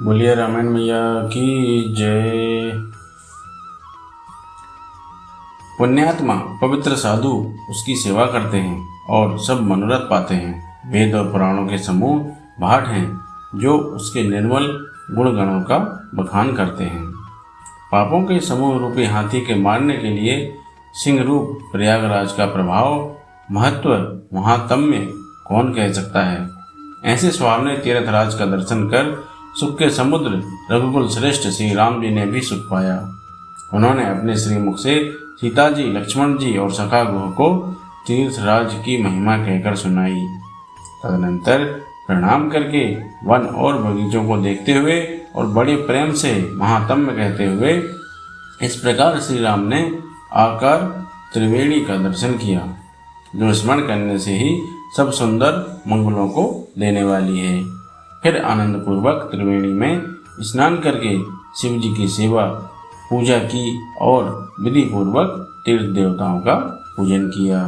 बोलिए रामायण मैया की जय। पुण्यात्मा पवित्र साधु उसकी सेवा करते हैं और सब मनोरथ पाते हैं। वेद और पुराणों के समूह भाट हैं जो उसके निर्मल गुण गणों का बखान करते हैं। पापों के समूह रूपी हाथी के मारने के लिए सिंह रूप प्रयागराज का प्रभाव महत्व महात्म्य कौन कह सकता है। ऐसे स्वावने तीर्थराज का दर्शन कर सुख के समुद्र रघुकुल श्रेष्ठ श्री राम जी ने भी सुख पाया। उन्होंने अपने श्रीमुख से सीता जी, लक्ष्मण जी और सखा गुह को तीर्थराज की महिमा कहकर सुनाई। तदनंतर प्रणाम करके वन और बगीचों को देखते हुए और बड़े प्रेम से महात्म्य कहते हुए इस प्रकार श्री राम ने आकर त्रिवेणी का दर्शन किया, जो स्मरण करने से ही सब सुंदर मंगलों को देने वाली है। फिर आनंद पूर्वक त्रिवेणी में स्नान करके शिव जी की सेवा पूजा की और विधि पूर्वक तीर्थ देवताओं का पूजन किया।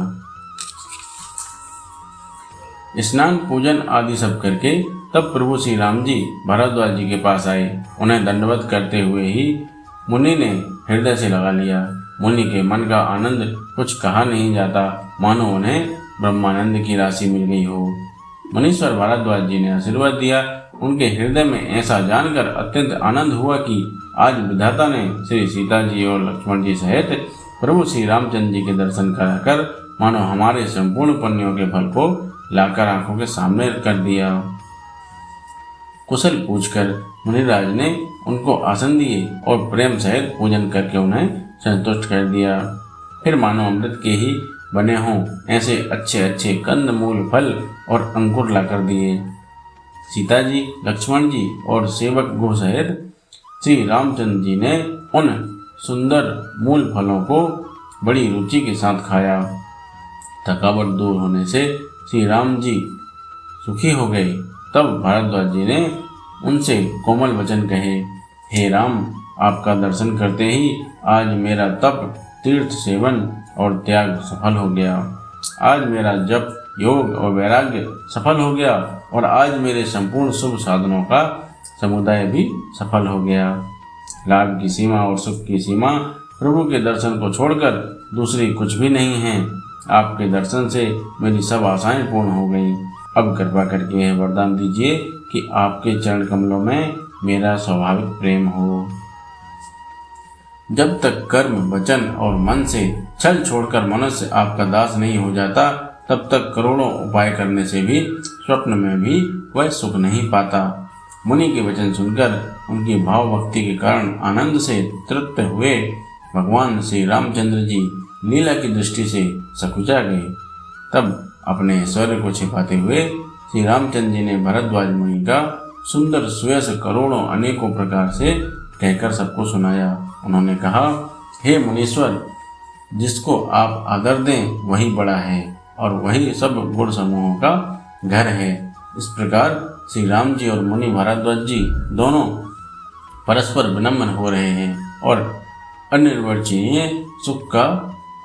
स्नान पूजन आदि सब करके तब प्रभु श्री राम जी भारद्वाज जी के पास आए। उन्हें दंडवत करते हुए ही मुनि ने हृदय से लगा लिया। मुनि के मन का आनंद कुछ कहा नहीं जाता, मानो उन्हें ब्रह्मानंद की राशि मिल गई हो। मुनीश्वर भारद्वाज जी ने आशीर्वाद दिया। उनके हृदय में ऐसा जानकर अत्यंत आनंद हुआ कि आज विधाता ने श्री सीता जी और लक्ष्मण जी सहित प्रभु श्री रामचंद्र जी के दर्शन कराकर मानो हमारे संपूर्ण पुण्यों के फल को लाकर आंखों के सामने कर दिया। कुशल पूछकर मुनिराज ने उनको आसन दिए और प्रेम सहित पूजन करके उन्हें संतुष्ट कर दिया। फिर मानो अमृत के ही बने हों ऐसे अच्छे अच्छे कंद मूल फल और अंकुर लाकर दिए। सीता जी, लक्ष्मण जी और सेवक गुह सहित श्री रामचंद्र जी ने उन सुंदर मूल फलों को बड़ी रुचि के साथ खाया। थकावट दूर होने से श्री राम जी सुखी हो गए। तब भारद्वाज जी ने उनसे कोमल वचन कहे, हे राम, आपका दर्शन करते ही आज मेरा तप, तीर्थ सेवन और त्याग सफल हो गया। आज मेरा जप, योग और वैराग्य सफल हो गया और आज मेरे संपूर्ण शुभ साधनों का समुदाय भी सफल हो गया। लाभ की सीमा और सुख की सीमा प्रभु के दर्शन को छोड़कर दूसरी कुछ भी नहीं है। आपके दर्शन से मेरी सब आशाएं पूर्ण हो गईं। अब कृपा करके यह वरदान दीजिए कि आपके चरण कमलों में मेरा स्वाभाविक प्रेम हो। जब तक कर्म, वचन और मन से छल छोड़कर मनुष्य आपका दास नहीं हो जाता, तब तक करोड़ों उपाय करने से भी स्वप्न में भी वह सुख नहीं पाता। मुनि के वचन सुनकर उनकी भाव भक्ति के कारण आनंद से तृप्त हुए भगवान श्री रामचंद्र जी लीला की दृष्टि से सकुचा गए। तब अपने ऐश्वर्य को छिपाते हुए श्री रामचंद्र जी ने भरद्वाज मुनि का सुंदर सुयस करोड़ों अनेकों प्रकार से कहकर सबको सुनाया। उन्होंने कहा, हे मुनीश्वर, जिसको आप आदर दें वही बड़ा है और वही सब गुण समूहों का घर है। इस प्रकार श्री राम जी और मुनि भारद्वाज जी दोनों परस्पर विनम्र हो रहे हैं और अनिर्वचनीय सुख का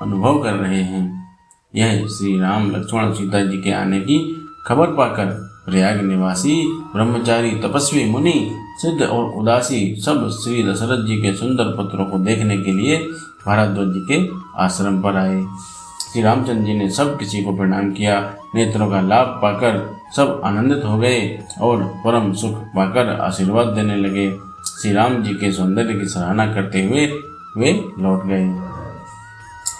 अनुभव कर रहे हैं। यह श्री राम, लक्ष्मण और सीता जी के आने की खबर पाकर प्रयाग निवासी ब्रह्मचारी, तपस्वी, मुनि, सिद्ध और उदासी सब श्री दशरथ जी के सुंदर पुत्रों को देखने के लिए भारद्वाज जी के आश्रम पर आए। श्री रामचंद्र जी ने सब किसी को प्रणाम किया। नेत्रों का लाभ पाकर सब आनंदित हो गए और परम सुख पाकर आशीर्वाद देने लगे। श्री राम जी के सौंदर्य की सराहना करते हुए वे लौट गए।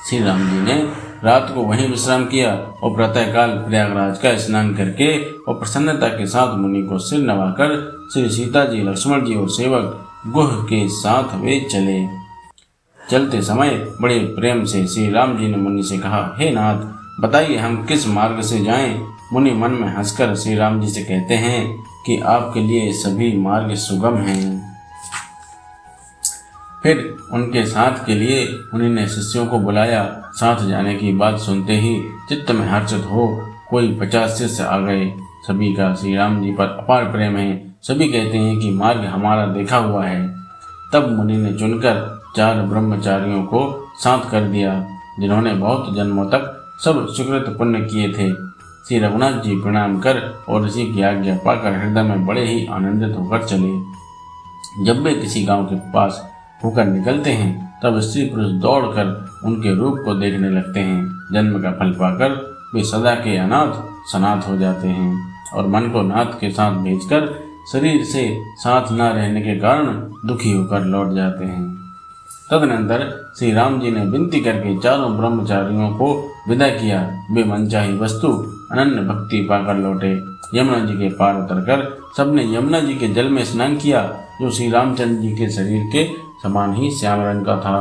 श्री राम जी ने रात को वहीं विश्राम किया और प्रातःकाल प्रयागराज का स्नान करके और प्रसन्नता के साथ मुनि को सिर नवाकर श्री सीता जी, लक्ष्मण जी और सेवक गुह के साथ वे चले। चलते समय बड़े प्रेम से श्री राम जी ने मुनि से कहा, हे नाथ, बताइए हम किस मार्ग से जाएं। मुनि मन में हंसकर श्री राम जी से कहते हैं कि आपके लिए सभी मार्ग सुगम हैं। फिर उनके साथ के लिए मुनि ने शिष्यों को बुलाया। साथ जाने की बात सुनते ही चित्त में हर्षित हो कोई 50 शिष्य आ गए। सभी का श्री राम जी पर अपार प्रेम है। सभी कहते हैं कि मार्ग हमारा देखा हुआ है। तब मुनि ने चुनकर 4 ब्रह्मचारियों को साथ कर दिया, जिन्होंने बहुत जन्मों तक सब सुकृत पुण्य किए थे। श्री रघुनाथ जी प्रणाम कर और ऋषि की आज्ञा पाकर हृदय में बड़े ही आनंदित होकर चले। जब वे किसी गांव के पास होकर निकलते हैं तब स्त्री पुरुष दौड़कर उनके रूप को देखने लगते हैं। जन्म का फल पाकर वे सदा के अनाथ सनाथ हो जाते हैं और मन को नाथ के साथ भेजकर शरीर से साथ न रहने के कारण दुखी होकर लौट जाते हैं। तदनंतर श्री राम जी ने विनती करके चारों ब्रह्मचारियों को विदा किया। वे मनचाही वस्तु अनन्य भक्ति पाकर लौटे। यमुना जी के पार उतरकर सबने यमुना जी के जल में स्नान किया, जो श्री रामचंद्र जी के शरीर के समान ही श्याम रंग का था।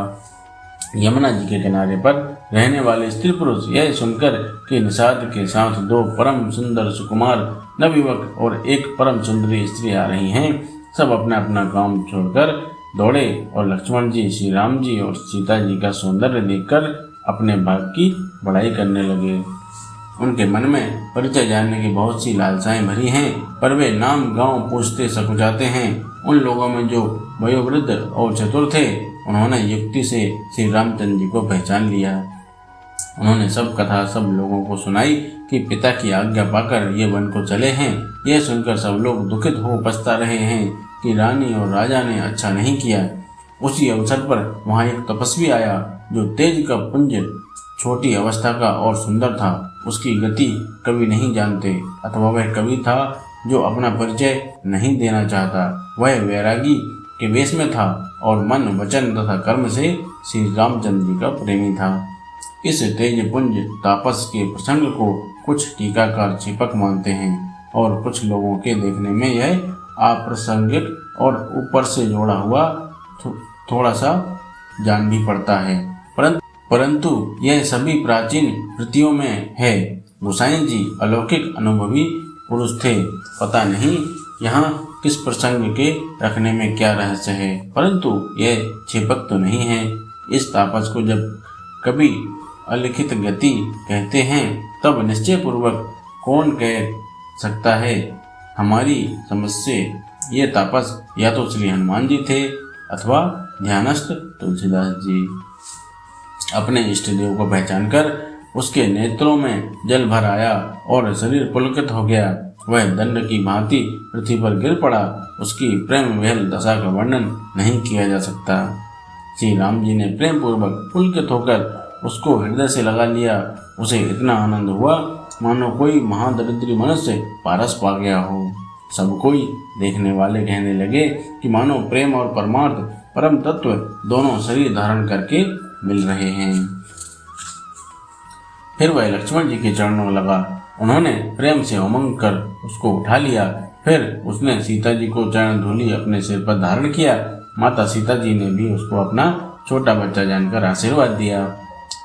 यमुना जी के किनारे पर रहने वाले स्त्री पुरुष यह सुनकर कि निषाद के साथ दो परम सुंदर सुकुमार नवयुवक और एक परम सुंदरी स्त्री आ रही हैं, सब अपना अपना काम छोड़कर दौड़े और लक्ष्मण जी, श्री राम जी और सीता जी का सौंदर्य देखकर अपने भाग की बड़ाई करने लगे। उनके मन में परिचय जानने की बहुत सी लालसाएं भरी हैं, पर वे नाम गांव पूछते सकुचाते हैं। उन लोगों में जो वयोवृद्ध और चतुर थे, उन्होंने युक्ति से श्री रामचंद्र जी को पहचान लिया। उन्होंने सब कथा सब लोगों को सुनाई कि पिता की आज्ञा पाकर ये वन को चले हैं। यह सुनकर सब लोग दुखित हो पछता रहे हैं कि रानी और राजा ने अच्छा नहीं किया। उसी अवसर पर वहाँ एक तपस्वी आया, जो तेज का पुंज, छोटी अवस्था का और सुंदर था। उसकी गति कवि नहीं जानते, अथवा वह कवि था जो अपना परिचय नहीं देना चाहता। वह वैरागी के वेश में था और मन वचन तथा कर्म से श्री रामचंद्र जी का प्रेमी था। इस तेज पुंज तापस के प्रसंग को कुछ टीकाकार छिपक मानते हैं और कुछ लोगों के देखने में यह अप्रासंगिक और ऊपर से जोड़ा हुआ थोड़ा सा जान भी पड़ता है, परंतु यह सभी प्राचीन कृतियों में है। गोसाई जी अलौकिक अनुभवी पुरुष थे। पता नहीं यहाँ किस प्रसंग के रखने में क्या रहस्य है, परंतु यह छिपक तो नहीं है। इस तापस को जब कभी अलिखित गति कहते हैं, तब निश्चय पूर्वक कौन कह सकता है। हमारी समझ से ये तापस या तो श्री हनुमान जी थे अथवा ध्यानस्थ तुलसीदास जी। अपने इष्ट देव को पहचानकर उसके नेत्रों में जल भर आया और शरीर पुलकित हो गया। वह दंड की भांति पृथ्वी पर गिर पड़ा। उसकी प्रेम विहल दशा का वर्णन नहीं किया जा सकता। श्री राम जी ने प्रेम पूर्वक पुलकित होकर उसको हृदय से लगा लिया। उसे इतना आनंद हुआ मानो कोई महादरिद्री मनुष्य पारस पा गया हो। सब कोई देखने वाले कहने लगे कि मानो प्रेम और परमार्थ परम तत्व दोनों शरीर धारण करके मिल रहे हैं। फिर वह लक्ष्मण जी के चरणों में लगा। उन्होंने प्रेम से उमंग कर उसको उठा लिया। फिर उसने सीता जी को चरण धूलि अपने सिर पर धारण किया। माता सीता जी ने भी उसको अपना छोटा बच्चा जानकर आशीर्वाद दिया।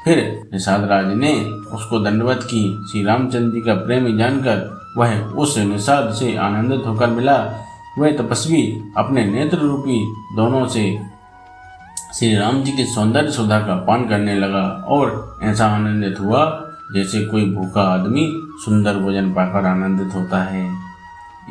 फिर निषाद राज ने उसको दंडवत की। श्री रामचंद्र जी का प्रेमी जानकर वह उस निषाद से आनंदित होकर मिला। वह तपस्वी अपने नेत्र रूपी दोनों से श्री राम जी के सौंदर्य सुधा का पान करने लगा और ऐसा आनंदित हुआ जैसे कोई भूखा आदमी सुंदर भोजन पाकर आनंदित होता है।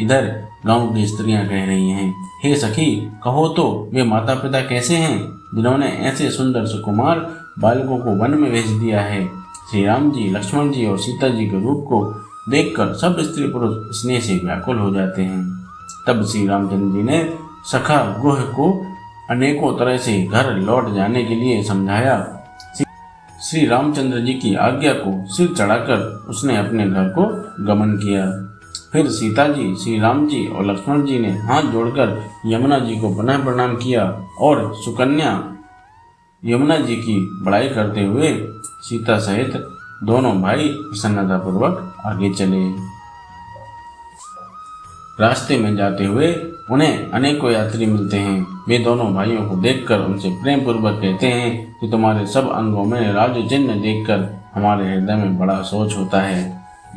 इधर गांव की स्त्रियां कह रही हैं, हे सखी, कहो तो वे माता पिता कैसे हैं जिन्होंने ऐसे सुंदर सुकुमार बालकों को वन में भेज दिया है। श्री राम जी, लक्ष्मण जी और सीता जी के रूप को देखकर सब स्त्री पुरुष स्नेह से व्याकुल हो जाते हैं। तब श्री रामचंद्र जी ने सखा गुह को अनेकों तरह से घर लौट जाने के लिए समझाया। श्री रामचंद्र जी की आज्ञा को सिर चढ़ाकर उसने अपने घर को गमन किया। फिर सीता जी, श्री राम जी और लक्ष्मण जी ने हाथ जोड़कर यमुना जी को पुनः प्रणाम किया और सुकन्या यमुना जी की बड़ाई करते हुए सीता सहित दोनों भाई प्रसन्नता पूर्वक आगे चले। रास्ते में जाते हुए उन्हें अनेकों यात्री मिलते हैं। वे दोनों भाइयों को देखकर उनसे प्रेम पूर्वक कहते हैं कि तुम्हारे सब अंगों में राज चिन्ह देखकर हमारे हृदय में बड़ा सोच होता है।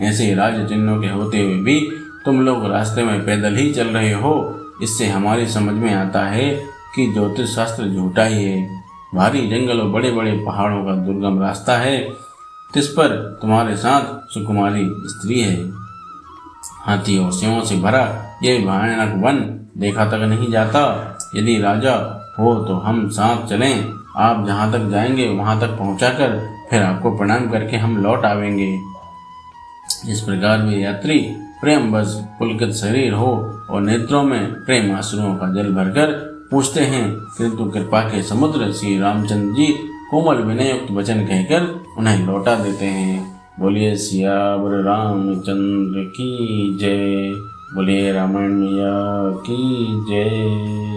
ऐसे राज चिन्हों के होते हुए भी तुम लोग रास्ते में पैदल ही चल रहे हो। इससे हमारी समझ में आता है कि ज्योतिष शास्त्र झूठा ही है। भारी जंगल और बड़े बड़े पहाड़ों का दुर्गम रास्ता है, जिस पर तुम्हारे साथ सुकुमारी स्त्री है। हाथी और सिंहों से भरा यह भयानक वन देखा तक नहीं जाता। यदि राजा हो तो हम साथ चलें। आप जहाँ तक जाएंगे वहाँ तक पहुँचाकर फिर आपको प्रणाम करके हम लौट आवेंगे। इस प्रकार वे यात्री प्रेम बस पुलकित शरीर हो और नेत्रों में प्रेम आंसुओं का जल भरकर पूछते हैं, किंतु कृपा के समुद्र श्री रामचंद्र जी कोमल विनयुक्त वचन कहकर उन्हें लौटा देते हैं। बोलिए सियावर रामचंद्र की जय। बोलिए रामायण मैया की जय।